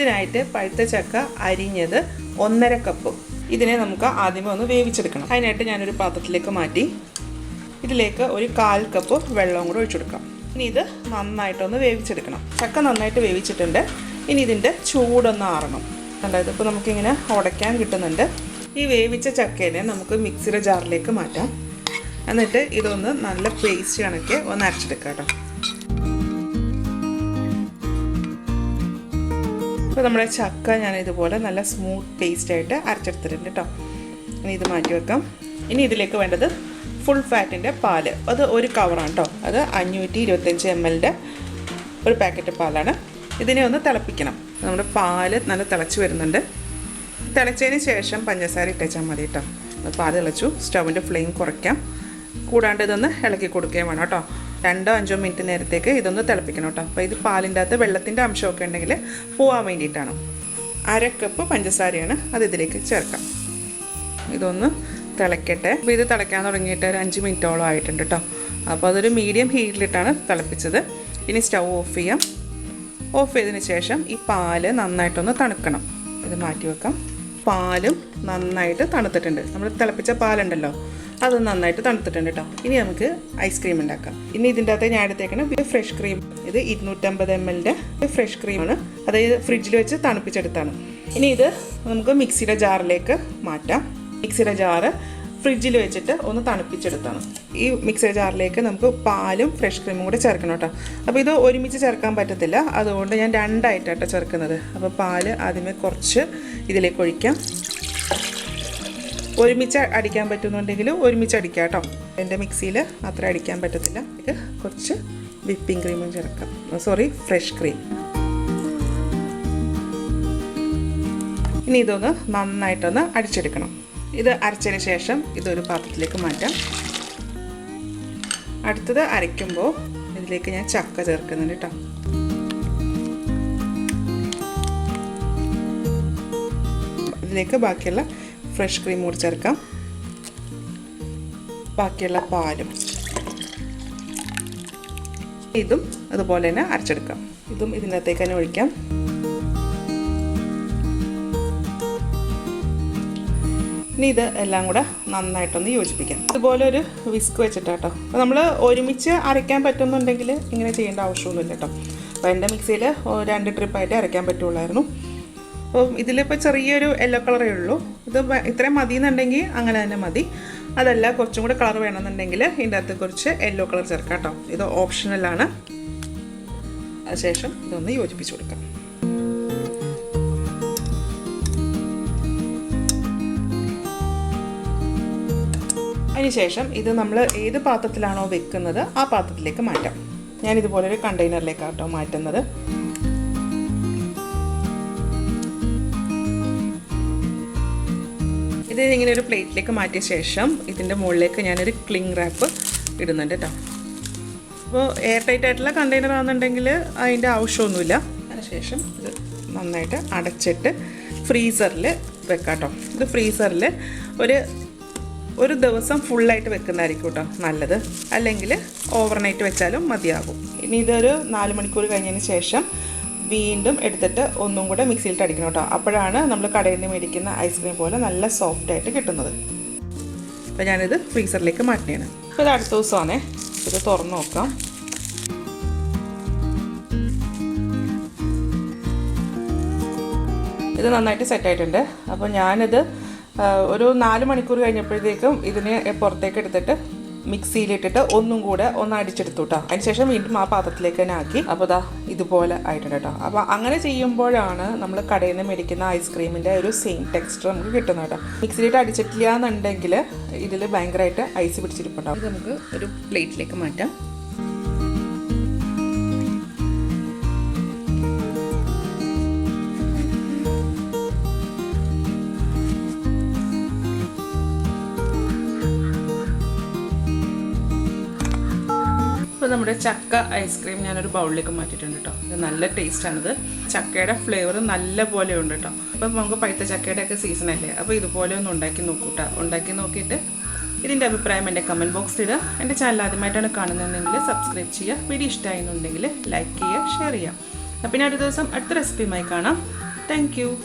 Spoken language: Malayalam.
ഇതിനായിട്ട് പഴുത്ത ചക്ക അരിഞ്ഞത് 1.5 കപ്പ്. ഇതിനെ നമുക്ക് ആദ്യമേ ഒന്ന് വേവിച്ചെടുക്കണം. അതിനായിട്ട് ഞാനൊരു പാത്രത്തിലേക്ക് മാറ്റി ഇതിലേക്ക് ഒരു 1/4 കപ്പ് വെള്ളവും കൂടെ ഒഴിച്ചെടുക്കാം. ഇനി ഇത് നന്നായിട്ടൊന്ന് വേവിച്ചെടുക്കണം. ചക്ക നന്നായിട്ട് വേവിച്ചിട്ടുണ്ട്. ഇനി ഇതിൻ്റെ ചൂടൊന്ന് ആറണം. അതായത് ഇപ്പോൾ നമുക്കിങ്ങനെ ഉടയ്ക്കാൻ കിട്ടുന്നുണ്ട്. ഈ വേവിച്ച ചക്കേനെ നമുക്ക് മിക്സിയുടെ ജാറിലേക്ക് മാറ്റാം. എന്നിട്ട് ഇതൊന്ന് നല്ല പേസ്റ്റ് കണക്കെ ഒന്ന് അരച്ചെടുക്കാം കേട്ടോ. ഇപ്പോൾ നമ്മുടെ ചക്ക ഞാൻ ഇതുപോലെ നല്ല സ്മൂത്ത് പേസ്റ്റായിട്ട് അരച്ചെടുത്തിട്ടുണ്ട് കേട്ടോ. ഇനി ഇത് മാറ്റി വെക്കാം. ഇനി ഇതിലേക്ക് വേണ്ടത് ഫുൾ ഫാറ്റിൻ്റെ പാല്. അത് ഒരു കവറാണ് കേട്ടോ. അത് 525 ml ഒരു പാക്കറ്റ് പാലാണ്. ഇതിനെ ഒന്ന് തിളപ്പിക്കണം. നമ്മുടെ പാല് നല്ല തിളച്ച് വരുന്നുണ്ട്. തിളച്ചതിന് ശേഷം പഞ്ചസാര ഇട്ടേച്ചാൽ മതി കേട്ടോ. പാല് തിളച്ചു. സ്റ്റൗവിൻ്റെ ഫ്ലെയിം കുറയ്ക്കാം. കൂടാണ്ട് ഇതൊന്ന് ഇളക്കി കൊടുക്കുകയും വേണം കേട്ടോ. 2-5 മിനിറ്റ് നേരത്തേക്ക് ഇതൊന്ന് തിളപ്പിക്കണം കേട്ടോ. അപ്പോൾ ഇത് പാലിൻ്റെ അകത്ത് വെള്ളത്തിൻ്റെ അംശമൊക്കെ ഉണ്ടെങ്കിൽ പോകാൻ വേണ്ടിയിട്ടാണ്. 1/2 കപ്പ് പഞ്ചസാരയാണ്. അത് ഇതിലേക്ക് ചേർക്കാം. ഇതൊന്ന് തിളയ്ക്കട്ടെ. അപ്പോൾ ഇത് തിളയ്ക്കാൻ തുടങ്ങിയിട്ട് ഒരു 5 മിനിറ്റോളം ആയിട്ടുണ്ട് കേട്ടോ. അപ്പോൾ അതൊരു മീഡിയം ഹീറ്റിലിട്ടാണ് തിളപ്പിച്ചത്. ഇനി സ്റ്റൗ ഓഫ് ചെയ്യാം. ഓഫ് ചെയ്തതിന് ശേഷം ഈ പാല് നന്നായിട്ടൊന്ന് തണുക്കണം. ഇത് മാറ്റി വെക്കാം. പാലും നന്നായിട്ട് തണുത്തിട്ടുണ്ട്. നമ്മൾ തിളപ്പിച്ച പാലുണ്ടല്ലോ, അത് നന്നായിട്ട് തണുത്തിട്ടുണ്ട് കേട്ടോ. ഇനി നമുക്ക് ഐസ്ക്രീം ഉണ്ടാക്കാം. ഇനി ഇതിൻ്റെ അകത്ത് ഞാൻ എടുത്തേക്കണം ഫ്രഷ് ക്രീം. ഇത് 250 ml ഫ്രഷ് ക്രീമാണ്. അതായത് ഫ്രിഡ്ജിൽ വെച്ച് തണുപ്പിച്ചെടുത്താണ്. ഇനി ഇത് നമുക്ക് മിക്സിയുടെ ജാറിലേക്ക് മാറ്റാം. മിക്സിയുടെ ജാറ് ഫ്രിഡ്ജിൽ വെച്ചിട്ട് ഒന്ന് തണുപ്പിച്ചെടുത്താണ്. ഈ മിക്സിയുടെ ജാറിലേക്ക് നമുക്ക് പാലും ഫ്രഷ് ക്രീമും കൂടെ ചേർക്കണം കേട്ടോ. അപ്പോൾ ഇത് ഒരുമിച്ച് ചേർക്കാൻ പറ്റത്തില്ല. അതുകൊണ്ട് ഞാൻ 2 ആയിട്ടാണ് ചേർക്കുന്നത്. അപ്പോൾ പാല് ആദ്യമേ കുറച്ച് ഇതിലേക്ക് ഒഴിക്കാം. ഒരുമിച്ച് അടിക്കാൻ പറ്റുന്നുണ്ടെങ്കിൽ ഒരുമിച്ച് അടിക്കാം കേട്ടോ. എൻ്റെ മിക്സിയിൽ അത്ര അടിക്കാൻ പറ്റത്തില്ല. ഇത് കുറച്ച് വിപ്പിംഗ് ക്രീമും ചേർക്കാം. Fresh cream. ഇനി ഇതൊന്ന് നന്നായിട്ടൊന്ന് അടിച്ചെടുക്കണം. ഇത് അരച്ചതിന് ശേഷം ഇതൊരു പാത്രത്തിലേക്ക് മാറ്റാം. അടുത്തത് അരയ്ക്കുമ്പോൾ ഇതിലേക്ക് ഞാൻ ചക്ക ചേർക്കുന്നുണ്ട് കേട്ടോ. ഇതിലേക്ക് ബാക്കിയുള്ള ഫ്രഷ് ക്രീം കൂടി ചേർക്കാം. ബാക്കിയുള്ള പാലും ഇതും അതുപോലെ തന്നെ അരച്ചെടുക്കാം. ഇതും ഇതിനകത്തേക്ക് തന്നെ ഒഴിക്കാം. ഇനി ഇത് എല്ലാം കൂടെ നന്നായിട്ടൊന്ന് യോജിപ്പിക്കാം. ഇതുപോലെ ഒരു വിസ്ക് വെച്ചിട്ടാട്ടോ. അപ്പോൾ നമ്മൾ ഒരുമിച്ച് അരയ്ക്കാൻ പറ്റുന്നുണ്ടെങ്കിൽ ഇങ്ങനെ ചെയ്യേണ്ട ആവശ്യമൊന്നുമില്ല കേട്ടോ. അപ്പോൾ എൻ്റെ മിക്സിയിൽ 2 ട്രിപ്പായിട്ട് അരയ്ക്കാൻ പറ്റുള്ളായിരുന്നു. അപ്പോൾ ഇതിലിപ്പോൾ ചെറിയൊരു യെല്ലോ കളറേ ഉള്ളൂ. ഇത് ഇത്രയും മതി എന്നുണ്ടെങ്കിൽ അങ്ങനെ തന്നെ മതി. അതല്ല കുറച്ചും കൂടെ കളർ വേണമെന്നുണ്ടെങ്കിൽ ഇതിൻ്റെ അകത്ത് കുറച്ച് യെല്ലോ കളർ ചേർക്കാം കേട്ടോ. ഇത് ഓപ്ഷണലാണ്. അതിനുശേഷം ഇതൊന്ന് യോജിപ്പിച്ച് കൊടുക്കാം. അതിനുശേഷം ഇത് നമ്മൾ ഏത് പാത്രത്തിലാണോ വെക്കുന്നത് ആ പാത്രത്തിലേക്ക് മാറ്റാം. ഞാനിതുപോലൊരു കണ്ടെയ്നറിലേക്കാണ് കേട്ടോ മാറ്റുന്നത്. ഇത് ഇങ്ങനെ ഒരു പ്ലേറ്റിലേക്ക് മാറ്റിയ ശേഷം ഇതിൻ്റെ മുകളിലേക്ക് ഞാനൊരു ക്ലിംഗ് റാപ്പ് ഇടുന്നുണ്ട് കേട്ടോ. അപ്പോൾ എയർ ടൈറ്റ് ആയിട്ടുള്ള കണ്ടെയ്നർ ആണെന്നുണ്ടെങ്കിൽ അതിൻ്റെ ആവശ്യമൊന്നുമില്ല. അതിനുശേഷം ഇത് നന്നായിട്ട് അടച്ചിട്ട് ഫ്രീസറിൽ വെക്കാം കേട്ടോ. ഇത് ഫ്രീസറിൽ ഒരു ദിവസം ഫുള്ളായിട്ട് വെക്കുന്നതായിരിക്കും കേട്ടോ നല്ലത്. അല്ലെങ്കിൽ ഓവർനൈറ്റ് വെച്ചാലും മതിയാകും. ഇനി ഇതൊരു 4 മണിക്കൂർ കഴിഞ്ഞതിന് ശേഷം വീണ്ടും എടുത്തിട്ട് ഒന്നും കൂടെ മിക്സിയിലിട്ട് അടിക്കണം കേട്ടോ. അപ്പോഴാണ് നമ്മൾ കടയിൽ നിന്ന് മേടിക്കുന്ന ഐസ്ക്രീം പോലെ നല്ല സോഫ്റ്റായിട്ട് കിട്ടുന്നത്. അപ്പോൾ ഞാനിത് ഫ്രീസറിലേക്ക് മാറ്റുകയാണ്. അപ്പോൾ ഇത് അടുത്ത ദിവസമാണേ. ഇത് തുറന്ന് നോക്കാം. ഇത് നന്നായിട്ട് സെറ്റായിട്ടുണ്ട്. അപ്പോൾ ഞാനിത് ഒരു 4 മണിക്കൂർ കഴിഞ്ഞപ്പോഴത്തേക്കും ഇതിനെ പുറത്തേക്ക് എടുത്തിട്ട് മിക്സിയിലിട്ടിട്ട് ഒന്നും കൂടെ ഒന്ന് അടിച്ചെടുത്തു കേട്ടോ. അതിനുശേഷം വീണ്ടും ആ പാത്രത്തിലേക്ക് തന്നെ ആക്കി. അപ്പോൾ ദാ ഇതുപോലെ ആയിട്ടുണ്ട് കേട്ടോ. അപ്പോൾ അങ്ങനെ ചെയ്യുമ്പോഴാണ് നമ്മൾ കടയിൽ നിന്ന് മേടിക്കുന്ന ഐസ്ക്രീമിൻ്റെ ഒരു സെയിം ടെക്സ്ചർ നമുക്ക് കിട്ടുന്നത് കേട്ടോ. മിക്സിയിലിട്ട് അടിച്ചിട്ടില്ല എന്നുണ്ടെങ്കിൽ ഇതിൽ ഭയങ്കരമായിട്ട് ഐസ് പിടിച്ചിരിപ്പുണ്ടാവും. ഇത് നമുക്ക് ഒരു പ്ലേറ്റിലേക്ക് മാറ്റാം. ഇപ്പോൾ നമ്മുടെ ചക്ക ഐസ്ക്രീം ഞാനൊരു ബൗളിലേക്ക് മാറ്റിയിട്ടുണ്ട് കേട്ടോ. ഇത് നല്ല ടേസ്റ്റാണിത്. ചക്കയുടെ ഫ്ലേവർ നല്ല പോലെ ഉണ്ട് കേട്ടോ. അപ്പം നമുക്ക് പഴുത്ത ചക്കയുടെയൊക്കെ സീസണല്ലേ. അപ്പോൾ ഇതുപോലെ ഒന്ന് ഉണ്ടാക്കി നോക്കൂട്ടോ. ഉണ്ടാക്കി നോക്കിയിട്ട് ഇതിൻ്റെ അഭിപ്രായം എൻ്റെ കമൻറ്റ് ബോക്സിൽ ഇടുക. എൻ്റെ ചാനൽ ആദ്യമായിട്ടാണ് കാണുന്നതെങ്കിൽ സബ്സ്ക്രൈബ് ചെയ്യുക. വീഡിയോ ഇഷ്ടമായിരുന്നുണ്ടെങ്കിൽ ലൈക്ക് ചെയ്യുക, ഷെയർ ചെയ്യുക. അപ്പം പിന്നെ അടുത്ത ദിവസം അടുത്ത റെസിപ്പിയുമായി കാണാം. Thank you.